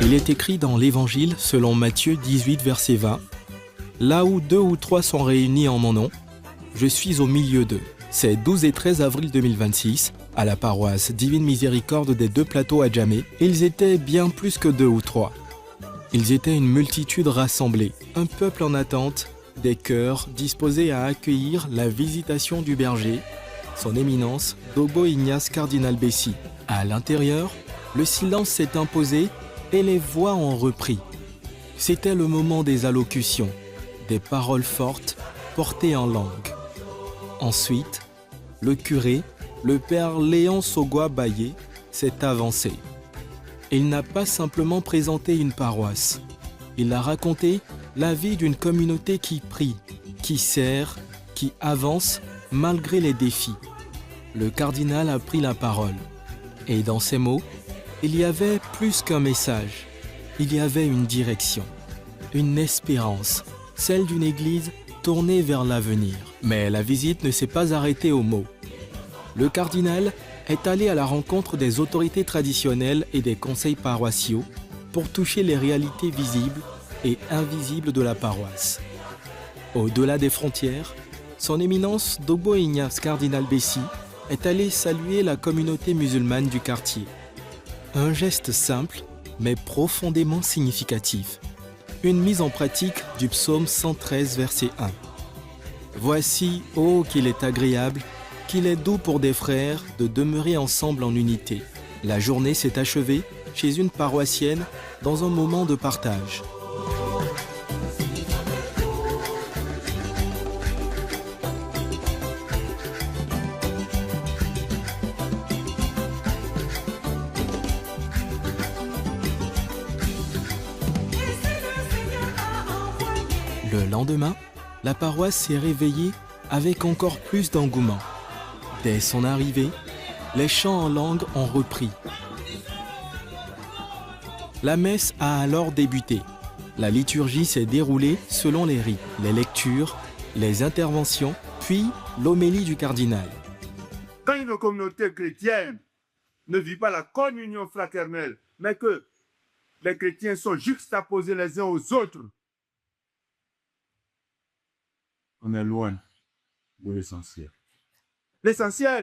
Il est écrit dans l'Évangile selon Matthieu 18, verset 20, « Là où 2 ou 3 sont réunis en mon nom, je suis au milieu d'eux. » C'est 12 et 13 avril 2026, à la paroisse Divine Miséricorde des Deux Plateaux à Djamé. Ils étaient bien plus que 2 ou 3. Ils étaient une multitude rassemblée, un peuple en attente, des cœurs disposés à accueillir la visitation du berger, son éminence Dogbo Ignace Cardinal Bessy. À l'intérieur, le silence s'est imposé et les voix ont repris. C'était le moment des allocutions, des paroles fortes portées en langue. Ensuite, le curé, le père Léon Sogwa Baye, s'est avancé. Il n'a pas simplement présenté une paroisse. Il a raconté la vie d'une communauté qui prie, qui sert, qui avance malgré les défis. Le cardinal a pris la parole. Et dans ces mots, il y avait plus qu'un message. Il y avait une direction, une espérance, celle d'une église tournée vers l'avenir. Mais la visite ne s'est pas arrêtée aux mots. Le cardinal est allé à la rencontre des autorités traditionnelles et des conseils paroissiaux pour toucher les réalités visibles et invisibles de la paroisse. Au-delà des frontières, son éminence Dogbo Ignace Cardinal Bessy est allé saluer la communauté musulmane du quartier. Un geste simple, mais profondément significatif. Une mise en pratique du psaume 113, verset 1. « Voici, ô qu'il est agréable, qu'il est doux pour des frères de demeurer ensemble en unité. » La journée s'est achevée chez une paroissienne dans un moment de partage. Le lendemain, la paroisse s'est réveillée avec encore plus d'engouement. Dès son arrivée, les chants en langue ont repris. La messe a alors débuté. La liturgie s'est déroulée selon les rites, les lectures, les interventions, puis l'homélie du cardinal. Quand une communauté chrétienne ne vit pas la communion fraternelle, mais que les chrétiens sont juxtaposés les uns aux autres, on est loin de l'essentiel. L'essentiel,